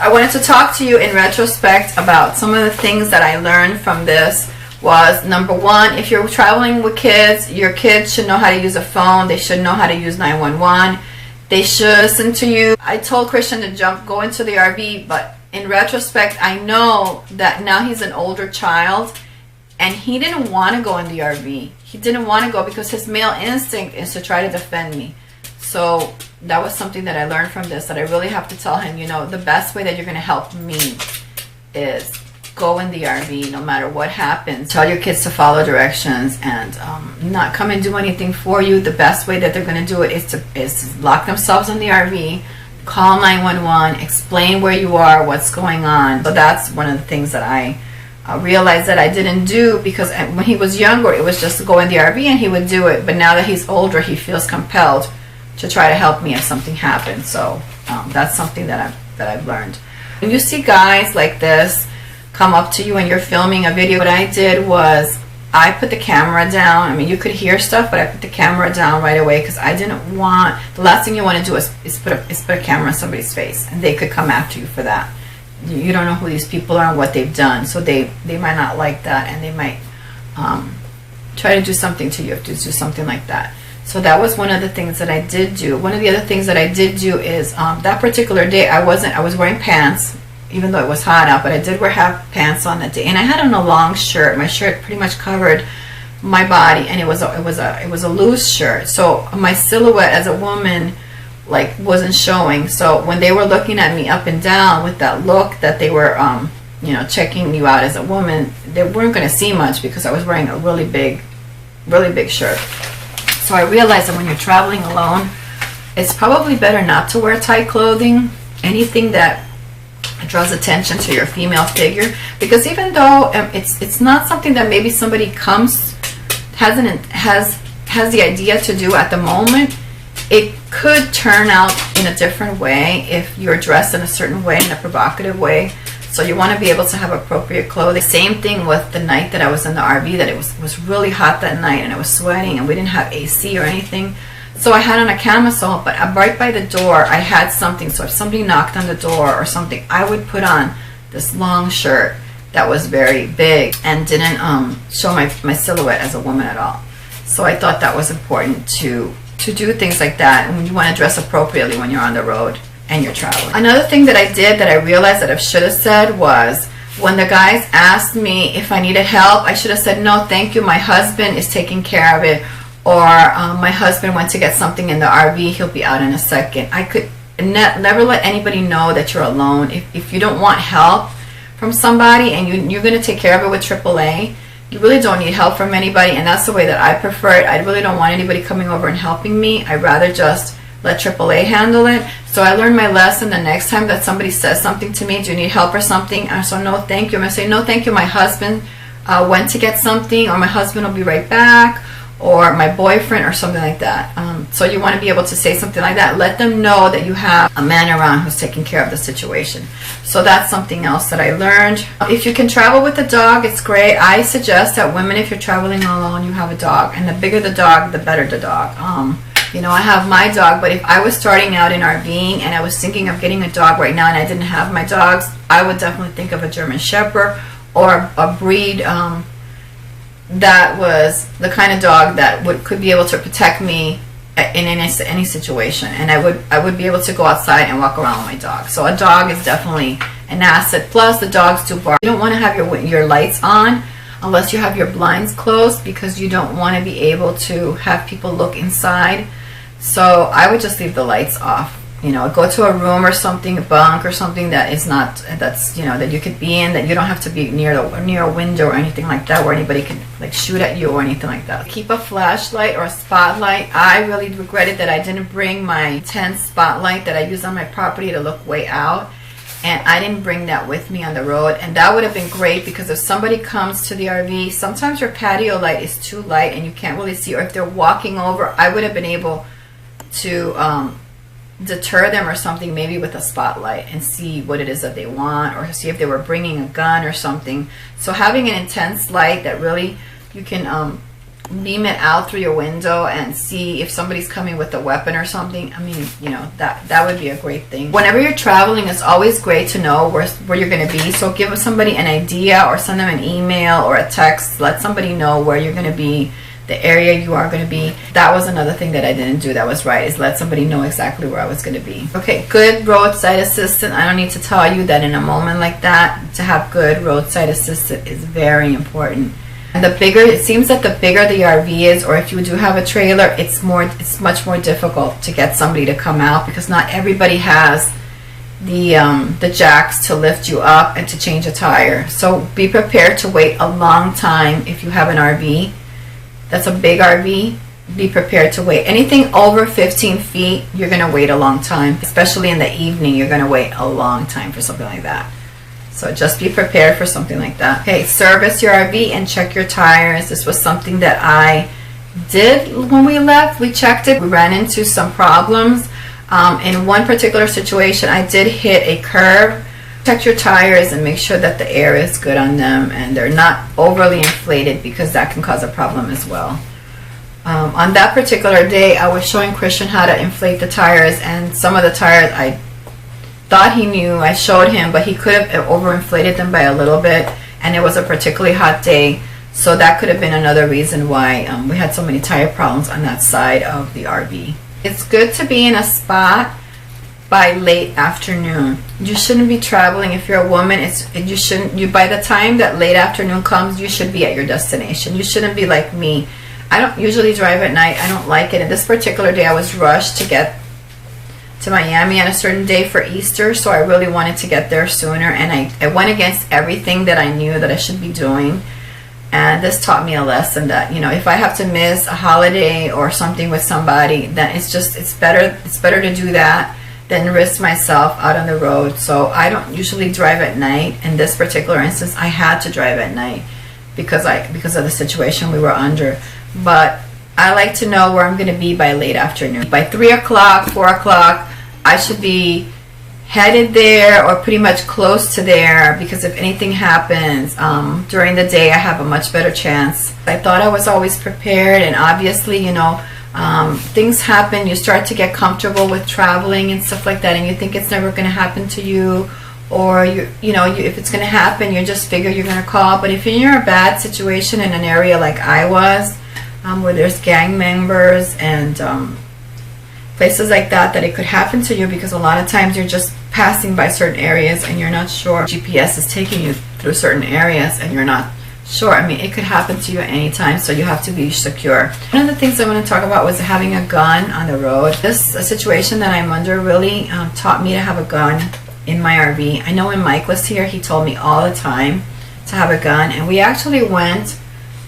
I wanted to talk to you in retrospect about some of the things that I learned from this. Was number one, if you're traveling with kids, your kids should know how to use a phone. They should know how to use 911. They should listen to you. I told Christian to go into the RV, but in retrospect, I know that now he's an older child, and he didn't want to go in the RV. He didn't want to go because his male instinct is to try to defend me. So that was something that I learned from this, that I really have to tell him, you know, the best way that you're going to help me is go in the RV no matter what happens. Tell your kids to follow directions and not come and do anything for you. The best way that they're going to do it is to lock themselves in the RV, call 911, explain where you are, what's going on. So that's one of the things that I realized that I didn't do, because when he was younger it was just to go in the RV and he would do it, but now that he's older he feels compelled to try to help me if something happens. So that's something that I've learned. When you see guys like this come up to you and you're filming a video, what I did was I put the camera down. I mean, you could hear stuff, but I put the camera down right away because I didn't want, the last thing you want to do is put a camera in somebody's face, and they could come after you for that. You don't know who these people are and what they've done, so they might not like that, and they might try to do something to you if you do something like that. So that was one of the things that I did do. One of the other things that I did do is that particular day I was wearing pants, even though it was hot out, but I did wear half pants on that day, and I had on a long shirt. My shirt pretty much covered my body, and it was a loose shirt, so my silhouette as a woman like wasn't showing. So when they were looking at me up and down with that look that they were you know, checking you out as a woman, they weren't going to see much because I was wearing a really big shirt. So I realized that when you're traveling alone, it's probably better not to wear tight clothing, anything that draws attention to your female figure, because even though it's not something that maybe somebody has the idea to do at the moment, it could turn out in a different way if you're dressed in a certain way, in a provocative way. So you want to be able to have appropriate clothing. Same thing with the night that I was in the RV, that it was really hot that night and I was sweating and we didn't have AC or anything. So I had on a camisole, but right by the door I had something, so if somebody knocked on the door or something, I would put on this long shirt that was very big and didn't show my silhouette as a woman at all. So I thought that was important to do things like that, and you want to dress appropriately when you're on the road and you're traveling. Another thing that I did that I realized that I should have said was, when the guys asked me if I needed help, I should have said, no thank you, my husband is taking care of it, or my husband went to get something in the RV, he'll be out in a second. I could never let anybody know that you're alone. If you don't want help from somebody and you're going to take care of it with AAA, you really don't need help from anybody, and that's the way that I prefer it. I really don't want anybody coming over and helping me. I'd rather just let AAA handle it. So I learned my lesson. The next time that somebody says something to me, do you need help or something? And so no thank you. I'm going to say, no thank you, my husband went to get something, or my husband will be right back, or my boyfriend, or something like that. So you want to be able to say something like that. Let them know that you have a man around who's taking care of the situation. So that's something else that I learned. If you can travel with a dog, it's great. I suggest that women, if you're traveling alone, you have a dog, and the bigger the dog, the better the dog. You know, I have my dog, but if I was starting out in RVing and I was thinking of getting a dog right now and I didn't have my dogs, I would definitely think of a German Shepherd or a breed that was the kind of dog that could be able to protect me in any situation, and I would be able to go outside and walk around with my dog. So a dog is definitely an asset. Plus the dogs do bark. You don't want to have your lights on unless you have your blinds closed, because you don't want to be able to have people look inside. So I would just leave the lights off. You know, go to a room or something, a bunk or something that is not, that's, you know, that you could be in, that you don't have to be near a window or anything like that, where anybody can like shoot at you or anything like that. Keep a flashlight or a spotlight. I really regretted that I didn't bring my intense spotlight that I use on my property to look way out, and I didn't bring that with me on the road. And that would have been great, because if somebody comes to the RV, sometimes your patio light is too light and you can't really see, or if they're walking over, I would have been able to deter them or something, maybe with a spotlight, and see what it is that they want, or see if they were bringing a gun or something. So having an intense light that really you can beam it out through your window and see if somebody's coming with a weapon or something. I mean, you know, that would be a great thing. Whenever you're traveling, it's always great to know where you're going to be. So give somebody an idea, or send them an email or a text. Let somebody know where you're going to be, the area you are going to be. That was another thing that I didn't do that was right, is let somebody know exactly where I was going to be. Okay, good roadside assistant. I don't need to tell you that in a moment like that, to have good roadside assistant is very important. And the bigger, it seems that the bigger the RV is, or if you do have a trailer, it's much more difficult to get somebody to come out, because not everybody has the jacks to lift you up and to change a tire. So be prepared to wait a long time if you have an RV. That's a big RV. Be prepared to wait. Anything over 15 feet, you're going to wait a long time. Especially in the evening, you're going to wait a long time for something like that. So just be prepared for something like that. Okay, service your RV and check your tires. This was something that I did when we left. We checked it. We ran into some problems. In one particular situation, I did hit a curb. Check your tires and make sure that the air is good on them and they're not overly inflated, because that can cause a problem as well. On that particular day, I was showing Christian how to inflate the tires, and some of the tires I thought he knew. I showed him, but he could have overinflated them by a little bit, and it was a particularly hot day, so that could have been another reason why we had so many tire problems on that side of the RV. It's good to be in a spot by late afternoon. You shouldn't be traveling if you're a woman. By the time that late afternoon comes, you should be at your destination. You shouldn't be like me. I don't usually drive at night. I don't like it. And this particular day, I was rushed to get to Miami on a certain day for Easter, so I really wanted to get there sooner, and I went against everything that I knew that I should be doing. And this taught me a lesson that, you know, if I have to miss a holiday or something with somebody, then it's better to do that than risk myself out on the road. So I don't usually drive at night. In this particular instance, I had to drive at night because of the situation we were under. But I like to know where I'm going to be by late afternoon. By 3 o'clock, 4 o'clock, I should be headed there or pretty much close to there, because if anything happens during the day, I have a much better chance. I thought I was always prepared, and obviously, you know, things happen. You start to get comfortable with traveling and stuff like that, and you think it's never going to happen to you, or if it's going to happen, you just figure you're going to call. But if you're in a bad situation in an area like I was, where there's gang members and places like that it could happen to you, because a lot of times you're just passing by certain areas and you're not sure. GPS is taking you through certain areas and you're not sure. I mean, it could happen to you at any time, so you have to be secure. One of the things I want to talk about was having a gun on the road. This situation that I'm under really taught me to have a gun in my RV. I know when Mike was here, he told me all the time to have a gun, and we actually went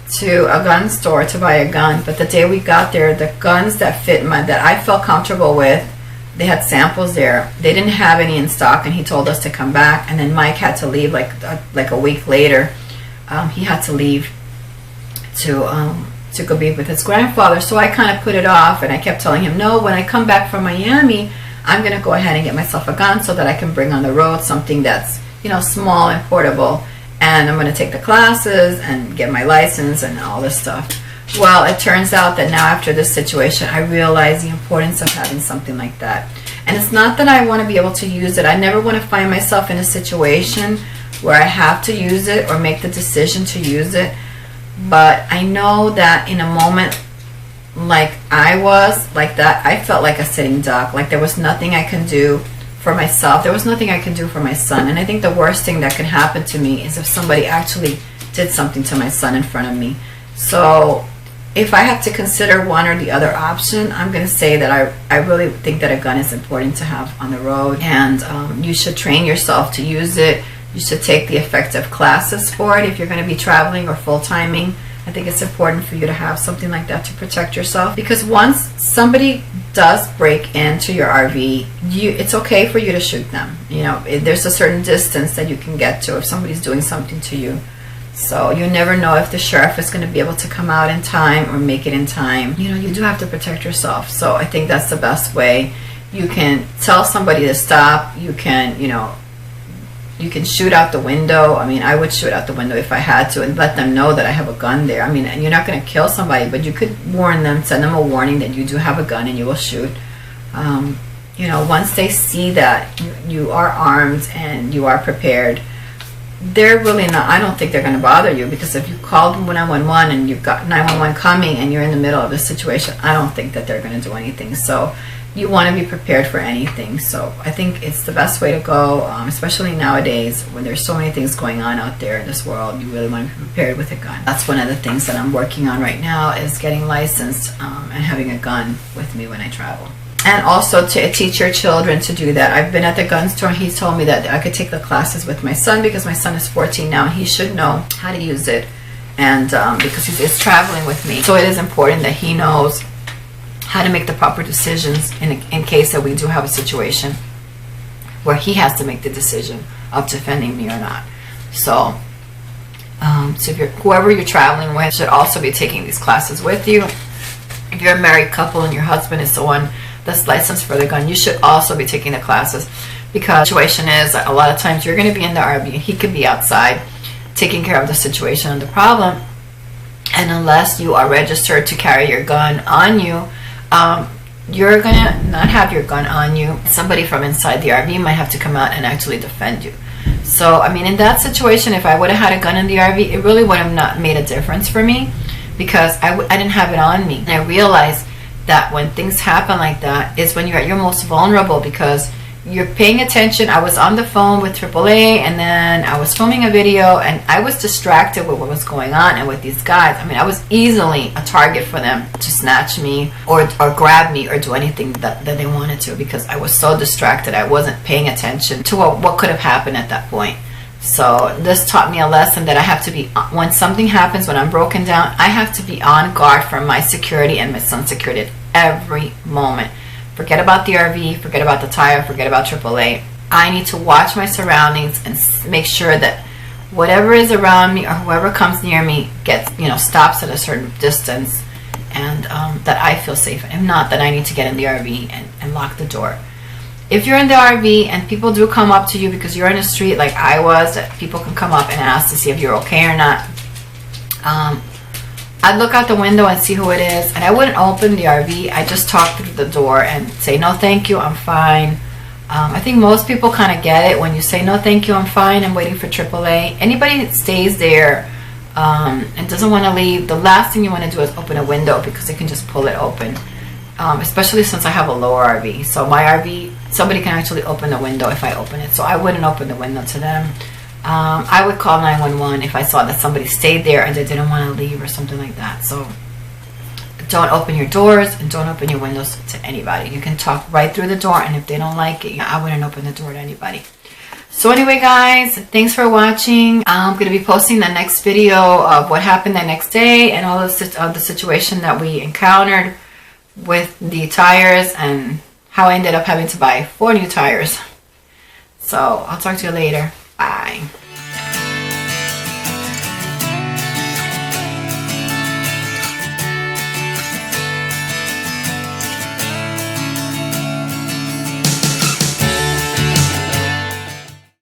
to a gun store to buy a gun, but the day we got there, the guns that I felt comfortable with, they had samples there. They didn't have any in stock, and he told us to come back, and then Mike had to leave like a week later. He had to leave to go be with his grandfather, so I kind of put it off, and I kept telling him, no, when I come back from Miami, I'm going to go ahead and get myself a gun so that I can bring on the road something that's, you know, small and portable. And I'm going to take the classes and get my license and all this stuff. Well, it turns out that now after this situation, I realize the importance of having something like that. And it's not that I want to be able to use it. I never want to find myself in a situation where I have to use it or make the decision to use it. But I know that in a moment like I was, like that, I felt like a sitting duck. Like there was nothing I can do for myself. There was nothing I can do for my son. And I think the worst thing that can happen to me is if somebody actually did something to my son in front of me. So if I have to consider one or the other option, I'm going to say that I really think that a gun is important to have on the road. And you should train yourself to use it. You should take the effective classes for it if you're going to be traveling or full-timing. I think it's important for you to have something like that to protect yourself, because once somebody does break into your RV, it's okay for you to shoot them. You know, there's a certain distance that you can get to if somebody's doing something to you. So you never know if the sheriff is going to be able to come out in time or make it in time. You know, you do have to protect yourself. So I think that's the best way. You can tell somebody to stop. You can, you know, You can shoot out the window. I mean, I would shoot out the window if I had to and let them know that I have a gun there. I mean, and you're not going to kill somebody, but you could warn them, send them a warning that you do have a gun and you will shoot. You know, once they see that you are armed and you are prepared, they're really not, I don't think they're going to bother you, because if you called 911 and you've got 911 coming and you're in the middle of the situation, I don't think that they're going to do anything. So you want to be prepared for anything. So I think it's the best way to go, especially nowadays when there's so many things going on out there in this world. You really want to be prepared with a gun. That's one of the things that I'm working on right now, is getting licensed and having a gun with me when I travel. And also to teach your children to do that. I've been at the gun store and he told me that I could take the classes with my son, because my son is 14 now and he should know how to use it, and because he's traveling with me. So it is important that he knows how to make the proper decisions in case that we do have a situation where he has to make the decision of defending me or not. So, so if whoever you're traveling with should also be taking these classes with you. If you're a married couple and your husband is the one that's licensed for the gun, you should also be taking the classes, because the situation is a lot of times you're going to be in the RV and he could be outside taking care of the situation and the problem, and unless you are registered to carry your gun on you, you're going to not have your gun on you. Somebody from inside the RV might have to come out and actually defend you. So, I mean, in that situation, if I would have had a gun in the RV, it really would have not made a difference for me, because I didn't have it on me. And I realized that when things happen like that is when you're at your most vulnerable, because you're paying attention. I was on the phone with AAA, and then I was filming a video, and I was distracted with what was going on and with these guys. I mean, I was easily a target for them to snatch me or grab me or do anything that they wanted to, because I was so distracted. I wasn't paying attention to what could have happened at that point. So this taught me a lesson that I have to be, when something happens, when I'm broken down, I have to be on guard for my security and my son's security at every moment. Forget about the RV, forget about the tire, forget about AAA. I need to watch my surroundings and make sure that whatever is around me or whoever comes near me gets, stops at a certain distance, and that I feel safe. If not, that I need to get in the RV and lock the door. If you're in the RV and people do come up to you because you're in the street like I was, that people can come up and ask to see if you're okay or not, I'd look out the window and see who it is, and I wouldn't open the RV. I just talk through the door and say, no thank you, I'm fine. I think most people kind of get it when you say, no thank you, I'm fine, I'm waiting for AAA. Anybody that stays there and doesn't want to leave, the last thing you want to do is open a window, because they can just pull it open. Especially since I have a lower RV. So my RV, somebody can actually open the window if I open it. So I wouldn't open the window to them. I would call 911 if I saw that somebody stayed there and they didn't want to leave or something like that. So don't open your doors and don't open your windows to anybody. You can talk right through the door, and if they don't like it, I wouldn't open the door to anybody. So anyway, guys, thanks for watching. I'm going to be posting the next video of what happened the next day and all of the situation that we encountered with the tires, and how I ended up having to buy 4 new tires. So I'll talk to you later. Bye.